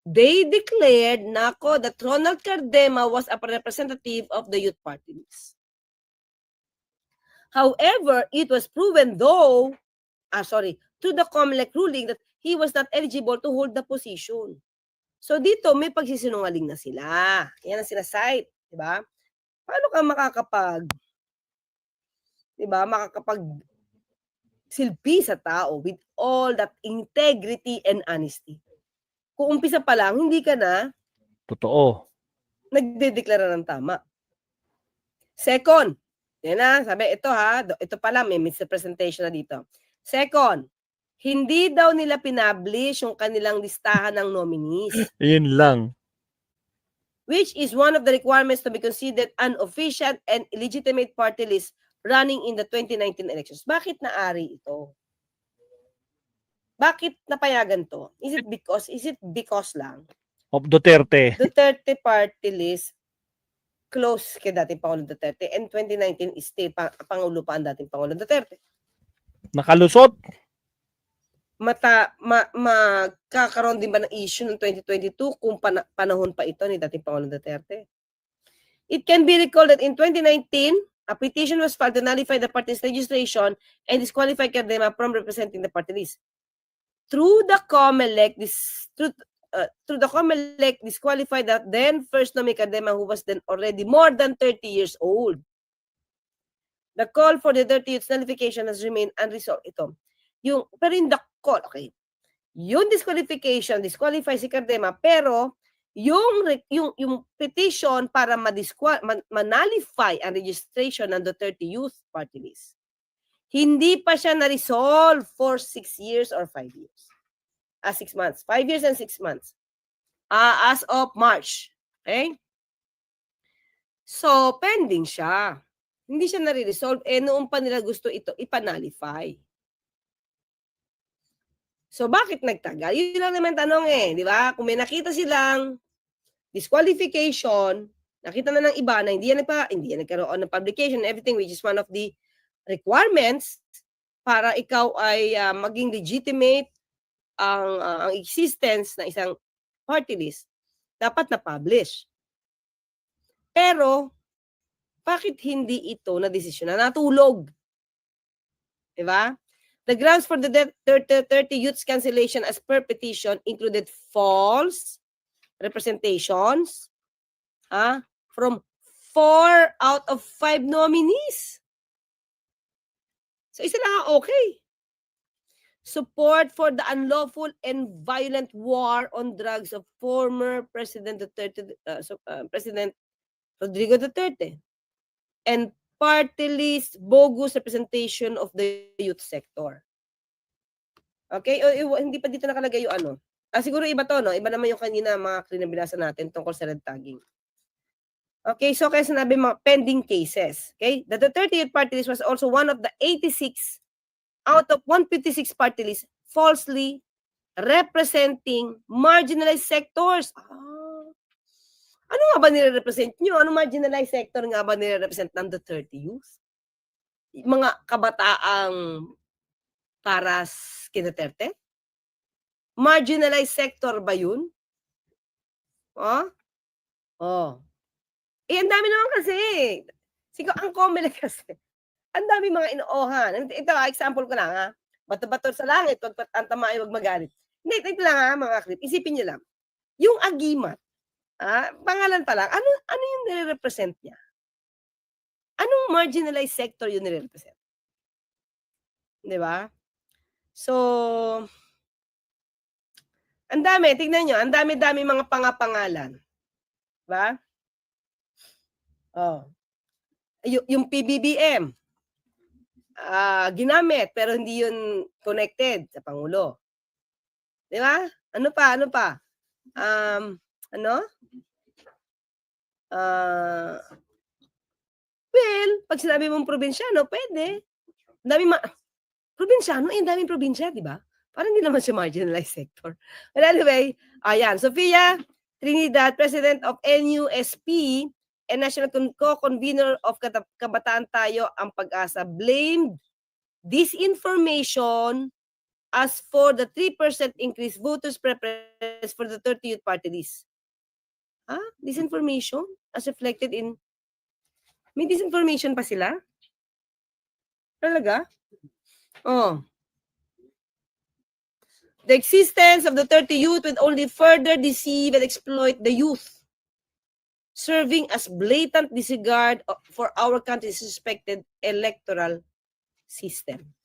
they declared that Ronald Cardema was a representative of the youth party list. However, it was proven through the COMELEC ruling that he was not eligible to hold the position. So dito may pagsisinungaling na sila. Yan ang sinasite, di ba? Paano ka makakapag silbi sa tao with all that integrity and honesty? Kung umpisa pa lang, hindi ka na Totoo. nagdedeklara ng tama. Second, yan na, sabi, ito pala, may misrepresentation na dito. Second, hindi daw nila pinablish yung kanilang listahan ng nominees. Yun lang. Which is one of the requirements to be considered an official and illegitimate party list running in the 2019 elections. Bakit naari ito? Bakit napayagan to? Is it because lang? Of Duterte. Duterte party list close kay dating Pangulong Duterte and 2019 is still Pangulo pa ang dating Pangulong Duterte. Nakalusot. magkakaroon din ba ng issue ng 2022 kung panahon pa ito ni dating Pangulong Duterte? It can be recalled that in 2019, a petition was filed to nullify the party's registration and disqualify Cardema from representing the party list. Through the COMELEC, disqualified the then first nominee Cardema, who was then already more than 30 years old. The call for the 30 youths nullification has remained unresolved. Ito. Pero in the call, okay. Yung disqualification, disqualify si Cardema, pero yung petition para ma-nullify ang registration ng Duterte Youth Party List, hindi pa siya na-resolve for 6 years or 5 years. 6 months. 5 years and 6 months. As of March. Okay? So, pending siya. Hindi siya nare-resolve. Noong pa nila gusto ito, ipanalify. So, bakit nagtagal? Yun lang naman tanong di ba? Kung may nakita silang disqualification, nakita na ng iba na hindi yan nagkaroon ng publication and everything, which is one of the requirements para ikaw ay maging legitimate ang existence ng isang party list, dapat na-publish. Pero, bakit hindi ito na desisyon na natulog? Diba? The grounds for the 30 youths cancellation as per petition included false representations from 4 out of 5 nominees. So, isa lang okay. Support for the unlawful and violent war on drugs of former President President Rodrigo Duterte, and party list bogus representation of the youth sector. Okay? Hindi pa dito nakalagay yung ano. Siguro iba to, no? Iba naman yung kanina mga binasa natin tungkol sa red tagging. Okay, so kaya sinabi mga pending cases. Okay? The Duterte Youth Party List was also one of the 86 out of 156 party lists falsely representing marginalized sectors. Ano nga ba nire-represent nyo? Ano marginalized sector nga ba nire-represent ng Duterte Youth? Mga kabataang para kay Duterte? Marginalized sector ba yun? Ang dami naman kasi. Siguro, ang COMELEC kasi. Ang dami mga inoohan. Ito, example ko lang Bato-bato sa langit, ang tamaay, wag magalit. Hindi, ito lang mga klip. Isipin nyo lang. Yung agimat, pangalan pa lang, ano yung nire-represent niya? Anong marginalized sector yung nire-represent? Di ba? So, ang dami, tignan nyo, ang dami-dami mga pangapangalan. Di ba? Yung PBBM, ginamit, pero hindi yun connected sa Pangulo. Di ba? Ano pa? Well, pag sinabi mong probinsyano, pwede. Probinsyano, daming probinsya, di ba? Parang hindi naman siya marginalized sector. But anyway, ayan, Sofia Trinidad, President of NUSP and National Co-Convener of Kabataan Tayo ang Pag-asa, blamed disinformation as for the 3% increase voters preference for the 30 Youth Party List. Disinformation as reflected in... May disinformation pa sila? Talaga? The existence of the 30 youth would only further deceive and exploit the youth, serving as blatant disregard for our country's suspected electoral system.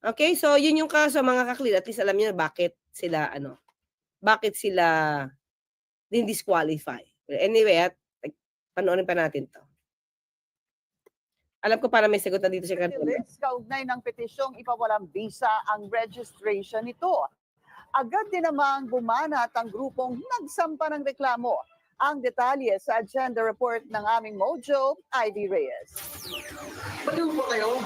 Okay, so yun yung kaso mga kaklir. At least alam niyo bakit sila din-disqualify. Anyway, panoorin pa natin to. Alam ko para may sagot na dito si Cardona. Kaugnay ng petisyong ipawalang visa ang registration nito. Agad din namang bumanat ang grupong nagsampa ng reklamo. Ang detalye sa agenda report ng aming Mojo, Ivy Reyes. Baliw po kayo?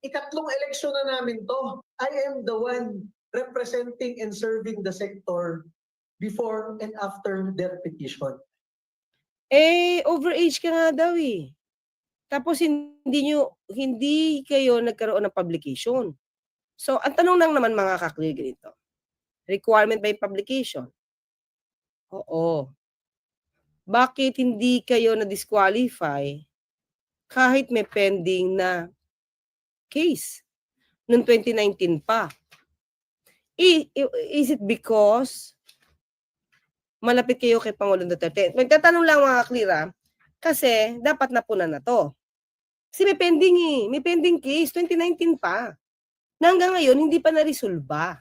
Ikatlong eleksyon na namin to. I am the one representing and serving the sector before and after their petition. Overage ka nga daw Tapos hindi kayo nagkaroon ng publication. So, ang tanong lang naman mga ka-clear ganito. Requirement by publication. Oo. Bakit hindi kayo na-disqualify kahit may pending na case noong 2019 pa? Is it because malapit kayo kay Pangulong Duterte? Magtatanong lang mga ka-clear, kasi dapat napunan na to. Kasi may pending may pending case, 2019 pa. Na hanggang ngayon, hindi pa na-resolba.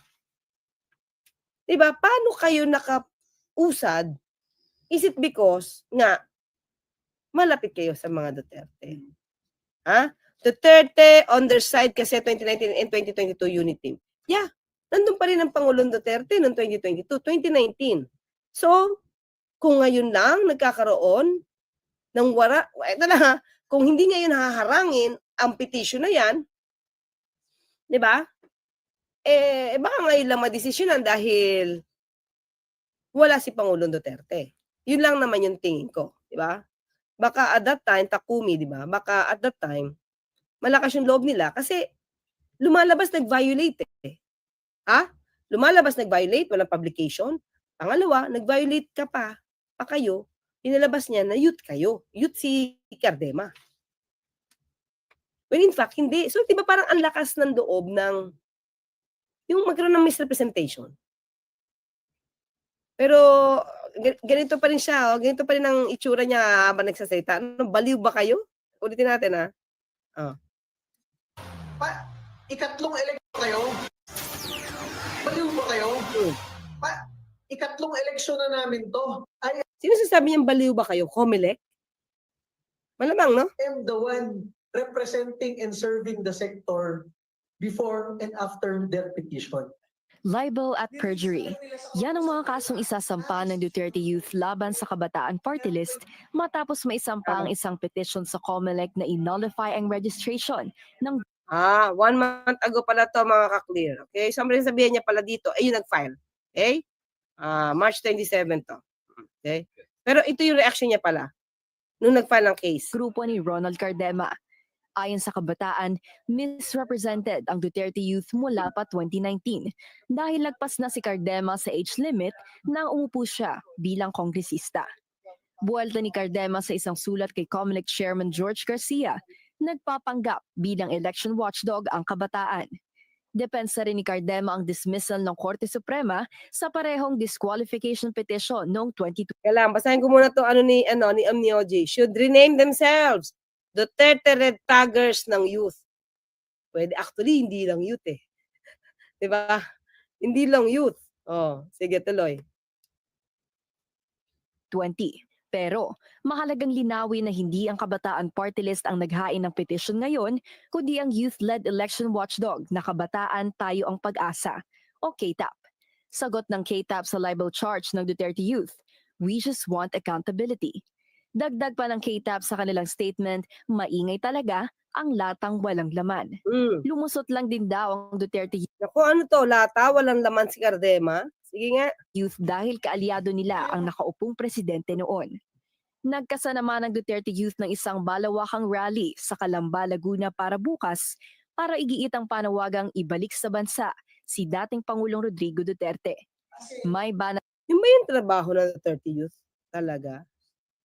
Diba? Paano kayo nakausad? Is it because nga, malapit kayo sa mga Duterte? Ha? Duterte on their side kasi 2019 and 2022 unit team. Yeah, nandun pa rin ang Pangulong Duterte noong 2022, 2019. So, kung ngayon lang nagkakaroon ng wara, ito na ha, kung hindi ngayon haharangin ang petition na yan, di ba? Baka ngayon lang madesisyonan dahil wala si Pangulong Duterte. Yun lang naman yung tingin ko, di ba? Baka at that time, Takumi, di ba? Baka at that time, malakas yung loob nila kasi lumalabas nag-violate eh. Ha? Lumalabas nag-violate, walang publication. Pangalawa, nag-violate ka pa kayo, inalabas niya na youth kayo. Youth si Cardema. When in fact, hindi. So, di ba parang ang lakas ng loob ng yung magkaroon ng misrepresentation. Pero, ganito pa rin siya. Ganito pa rin ang itsura niya habang nagsasalita. Baliw ba kayo? Ulitin natin, ha? Oh. Ikatlong eleksyon kayo? Baliw ba kayo? Ikatlong eleksyon na namin to. Sino sasabi niyang baliw ba kayo? Comelec? Malamang, no? I am the one representing and serving the sector before and after their petition. Libel at perjury. Yan ang mga kasong isasampa ng Duterte Youth laban sa Kabataan Party List matapos maisampa ang isang petition sa COMELEC na i-nullify ang registration ng 1 month ago pala to mga ka-clear. Okay? So, sabihin niya pala dito, ayun nag-file. Okay? March 27 to. Okay? Pero ito yung reaction niya pala nung nag-file ng case. grupo ni Ronald Cardema. Ayon sa Kabataan, misrepresented ang Duterte Youth mula pa 2019 dahil lagpas na si Cardema sa age limit nang umupo siya bilang kongresista. Buwelta ni Cardema sa isang sulat kay COMELEC Chairman George Garcia, nagpapanggap bilang election watchdog ang Kabataan. Depensa rin ni Cardema ang dismissal ng Korte Suprema sa parehong disqualification petition noong 2020. Kailangan, basahin ko muna to ni Amnioji. Should rename themselves Duterte Red Taggers ng youth. Pwede, actually, hindi lang youth eh. Diba? Hindi lang youth. Oh, sige, tuloy. 20. Pero, mahalagang linawin na hindi ang Kabataan Party List ang naghain ng petition ngayon, kundi ang youth-led election watchdog na Kabataan Tayo ang Pag-asa, o KTAP. Sagot ng KTAP sa libel charge ng Duterte Youth, we just want accountability. Dagdag pa ng KTAP sa kanilang statement, maingay talaga ang latang walang laman. Lumusot lang din daw ang Duterte Naku, ano to? Lata? Walang laman si Cardema? Sige nga. Youth dahil kaalyado nila ang nakaupong presidente noon. Nagkasa naman ang Duterte Youth ng isang balawakang rally sa Calamba, Laguna para bukas para igiit ang panawagang ibalik sa bansa si dating Pangulong Rodrigo Duterte. May banat Yung ba yung trabaho ng Duterte Youth? Talaga?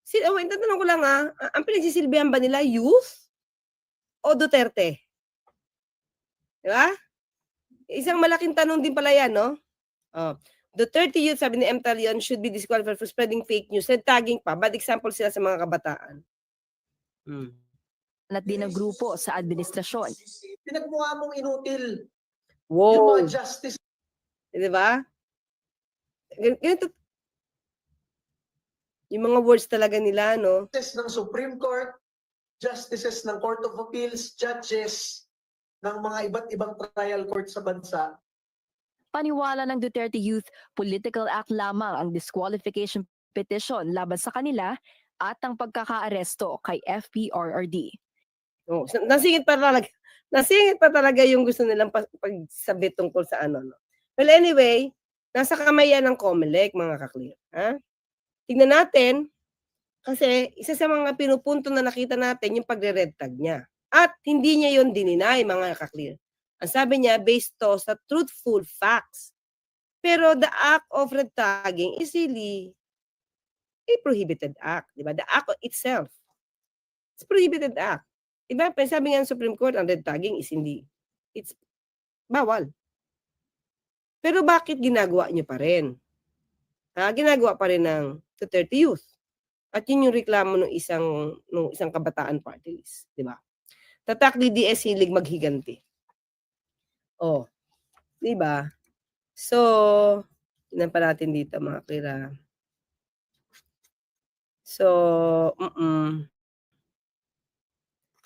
Wait, tatanong ko lang ang pinagsisilbihan ba nila youth o Duterte? Diba? Isang malaking tanong din pala yan, no? Duterte Youth, sabi ni M. Talion, should be disqualified for spreading fake news and tagging pa. Bad example sila sa mga kabataan. at din ng grupo sa administrasyon. Pinagmukha mong inutil. Wow. Yung mga justice Diba? Ganito. Yung mga words talaga nila, no? ng Supreme Court, justices ng Court of Appeals, judges ng mga iba't ibang trial court sa bansa. Paniwala ng Duterte Youth, political act lamang ang disqualification petition laban sa kanila at ang pagkakaaresto kay FPRRD. Oh, nasingit pa talaga yung gusto nilang pagsabi tungkol sa ano. No? Well, anyway, nasa kamay yan ng COMELEC, mga ka-clear. Ha? Tingnan natin, kasi isa sa mga pinupunto na nakita natin yung pagre-red tag niya. At hindi niya yun dininay, mga ka-clear. Ang sabi niya, based to sa truthful facts. Pero the act of red tagging is really a prohibited act. Diba? The act itself, it's prohibited act. Diba? Sabi nga ng Supreme Court, ang red tagging is hindi. It's bawal. Pero bakit ginagawa niyo pa rin? Ginagawa pa rin ng Duterte Youth. At yun yung reklamo ng isang kabataan party list, di ba? Tatak DDS hilig maghiganti. Oh, di ba? So, tingnan pa natin dito mga klira. So,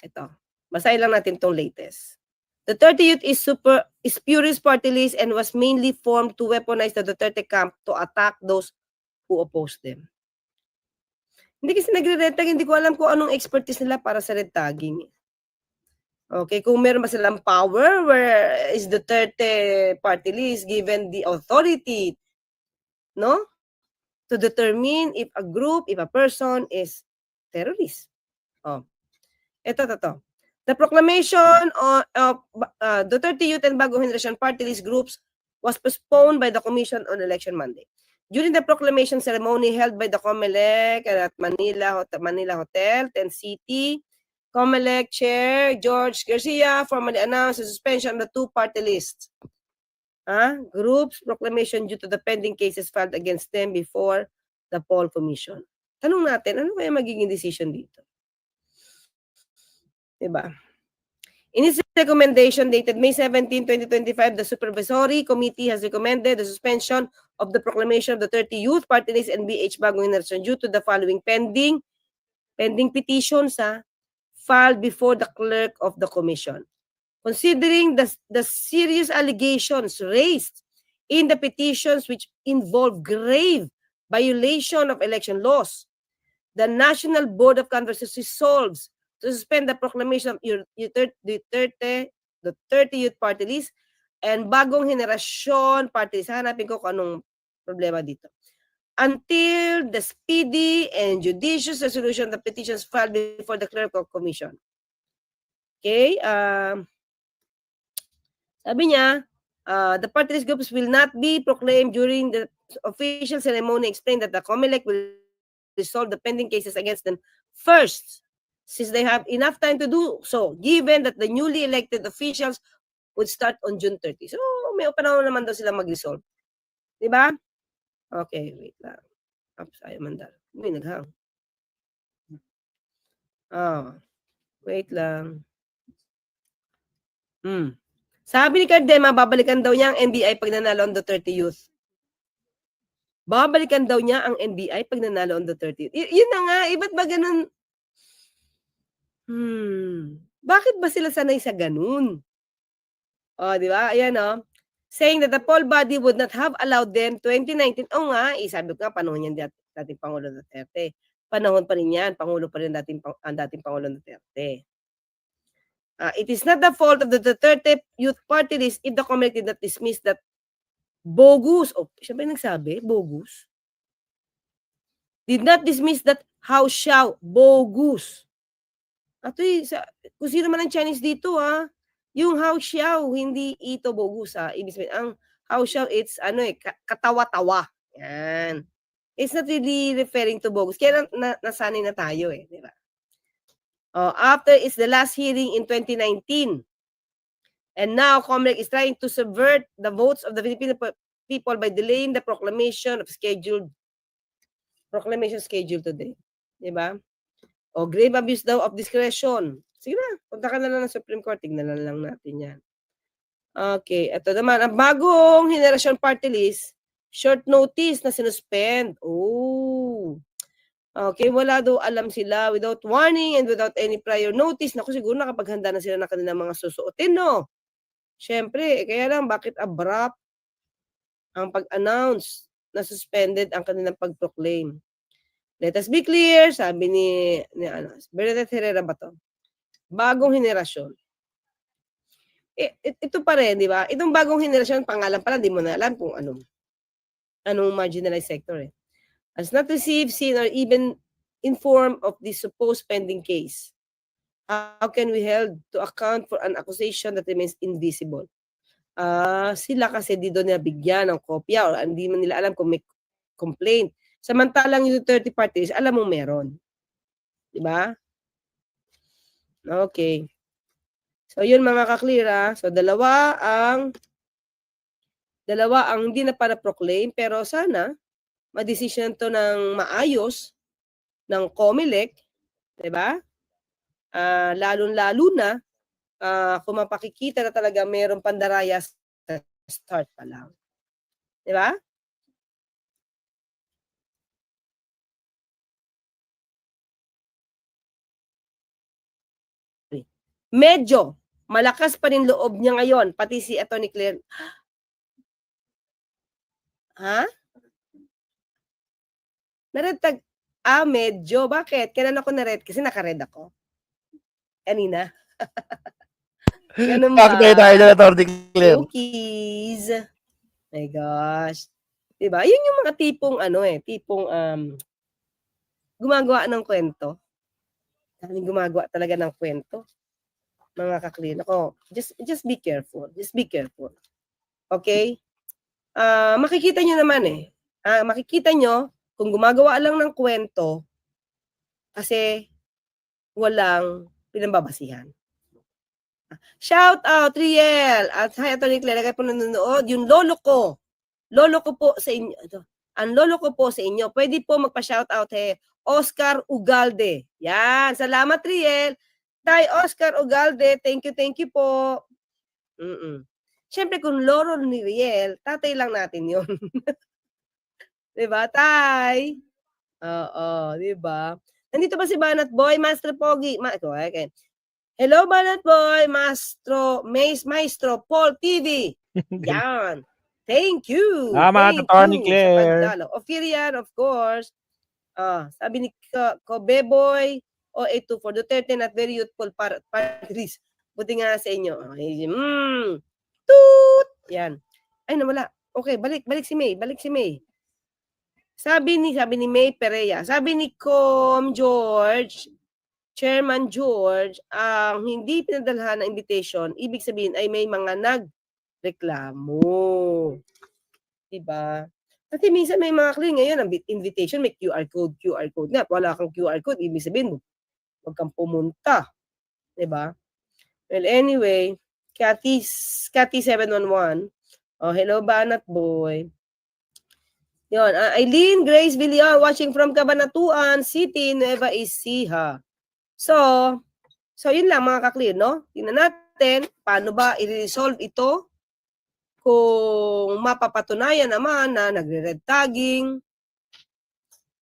ito. Basahin lang natin tong latest. Duterte Youth is purist party list and was mainly formed to weaponize the Duterte camp to attack those who oppose them. Hindi kasi nagre-red tag, hindi ko alam kung anong expertise nila para sa red tagging. Okay, kung meron ba silang power, where is Duterte party list given the authority, no? To determine if a group, if a person is terrorist. Oh. Ito. The proclamation of Duterte Youth and Bagong Henerasyon party list groups was postponed by the Commission on Election Monday. During the proclamation ceremony held by the COMELEC at Manila Hotel, 10 City, COMELEC Chair George Garcia formally announced the suspension of the 2 party lists. Groups proclamation due to the pending cases filed against them before the Poll Commission. Tanong natin, ano kaya magiging decision dito? Diba? In its recommendation dated May 17, 2025, the Supervisory Committee has recommended the suspension of the proclamation of the 30 Youth Party List and BH Bagong Henerasyon due to the following pending petitions filed before the clerk of the commission. Considering the serious allegations raised in the petitions which involve grave violation of election laws, the National Board of Canvassers resolves to suspend the proclamation of the 30 Youth Party List and Bagong Henerasyon Party List. Hanapin ko kung anong problema dito. Until the speedy and judicious resolution of the petitions filed before the clerk of commission. Okay? Sabi niya, the party list groups will not be proclaimed during the official ceremony. Explained that the COMELEC will resolve the pending cases against them first, since they have enough time to do so, given that the newly elected officials would start on June 30. So, may panahon naman daw sila mag-resolve. Diba? Okay, wait lang. Oops, ayaw mandar. May naghang. Wait lang. Sabi ni Cardema, babalikan daw niya ang NBI pag nanalo ang Duterte Youth. Babalikan daw niya ang NBI pag nanalo ang Duterte Youth. Yun na nga, ba't ba ganun? Bakit ba sila sanay sa ganun? Di ba? Ayan, saying that the poll body would not have allowed them 2019. Sabi ko nga, panahon yan dating Pangulo Duterte. Panahon pa rin yan. Pangulo pa rin ang dating Pangulo Duterte. It is not the fault of the Duterte Youth Party List if the COMELEC did not dismiss that bogus. Siya ba yung nagsabi? Bogus? Did not dismiss that Hao Xiao. Bogus. Kung sino man ang Chinese dito, yung Hao Xiao, hindi ito bogus, ibig sabihin, ang Hao Xiao, it's katawa-tawa. Yan. It's not really referring to bogus. Kaya nasanay na tayo di ba? After it's the last hearing in 2019. And now COMELEC is trying to subvert the votes of the Filipino people by delaying the proclamation scheduled today. Di ba? Grave abuse daw of discretion. Sige na, punta ka na lang ng Supreme Court, tignan na lang natin yan. Okay, ito naman, ang Bagong Henerasyon Party List, short notice na sinuspend. Okay, wala daw alam sila, without warning and without any prior notice. Naku, siguro nakapaghanda na sila ng kanilang mga susuotin, no? Siyempre, kaya lang, bakit abrupt ang pag-announce na suspended ang kanilang pag-proclaim? Let us be clear, sabi ni Bernadette Herrera ba to? Bagong Henerasyon. Ito pa rin, di ba? Itong Bagong Henerasyon, pangalan pala, di mo na alam kung anong marginalized sector has not received, seen, or even informed of the supposed pending case. How can we held to account for an accusation that remains invisible? Sila kasi di doon nabigyan ng kopya or hindi man nila alam kung may complaint. Samantalang yung 30 parties, alam mo meron. Diba? Okay. So, yun mga ka-clear. So, dalawa ang hindi na para proclaim, pero sana ma-decision to ng maayos ng COMELEC, 'di ba? Lalo-lalo na kung mapakikita na talaga mayroong pandaraya sa start pa lang. 'Di ba? Medyo malakas pa rin loob niya ngayon, pati si Atty. Claire. Ha? Nared tag medyo. Bakit? Kailan ako na-red? Kasi naka-red ako. Kanina. Ganun ba? Bakit tayo na Atty. Claire? Cookies. My gosh. Diba? Yun yung mga tipong gumagawa ng kwento. Gumagawa talaga ng kwento. Mga ka-clear. Ako, just be careful. Just be careful. Okay? Makikita nyo naman makikita nyo kung gumagawa lang ng kwento kasi walang pinambabasihan. Shout out, Riel! At hi, Atty. Claire, kayo po nanonood. Yung lolo ko po sa inyo. Ang lolo ko po sa inyo. Pwede po magpa-shout out Oscar Ugalde. Yan. Salamat, Riel. Tay Oscar Ugalde, thank you po. Siyempre, kung loro ni Riel, tatay lang natin yun. Diba, tay? Oo, diba? Nandito ba si Banat Boy, Master Pogi? Okay. Hello, Banat Boy, Maestro Paul TV. Yan. Thank you. Salamat, Atty. Claire. Ophirian, of course. Sabi ni Kobeboy, 0824, Duterte not very youthful parties. Buti nga sa inyo. Toot! Yan. Ay, nawala. Okay, balik si May. Sabi ni May Perea, sabi ni Chairman George, ang hindi pinadalhan ng invitation, ibig sabihin ay may mga nagreklamo. Diba? Kasi minsan may mga clear ngayon, ang invitation, may QR code nga. Wala kang QR code, ibig sabihin, huwag kang pumunta. Diba? Well, anyway, Cathy 711. Hello, Banat Boy. Yun, Eileen Grace Villar watching from Cabanatuan City, Nueva Ecija. So yun lang mga ka-clear, no? Tingnan natin, paano ba i-resolve ito kung mapapatunayan naman na nagre-red tagging,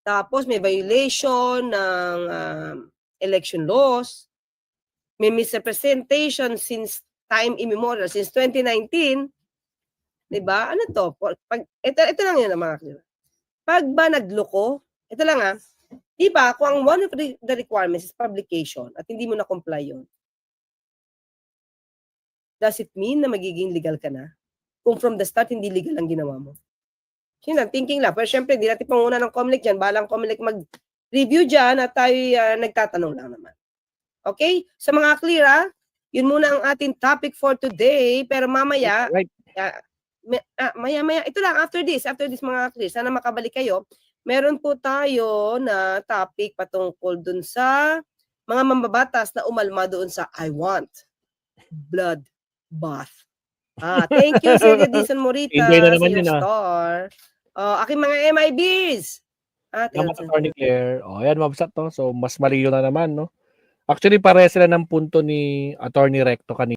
tapos may violation ng election laws, may misrepresentation since time immemorial, since 2019, diba? Ano to? Ito lang yun, mga clear. Pag ba nagloko, ito lang diba, kung ang one of the requirements is publication at hindi mo na-comply yun, does it mean na magiging legal ka na? Kung from the start, hindi legal ang ginawa mo. Yun lang, thinking lang. Pero syempre, di natin panguna ng COMELEC dyan. Balang COMELEC mag-review dyan at tayo nagtatanong lang naman. Okay? So mga clear, yun muna ang ating topic for today. Pero mamaya, Right. maya, ito lang, after this mga clear, sana makabalik kayo. Meron po tayo na topic patungkol dun sa mga mambabatas na umalma doon sa I want blood bath. Thank you, Sir Edison Morita, Enjoy na naman yun, Star. Aking mga MIBs. Salamat, Atty. Claire. Ayan, mabsat to. So, mas malino na naman, no? Actually, pareha sila ng punto ni Atty. Recto kanina.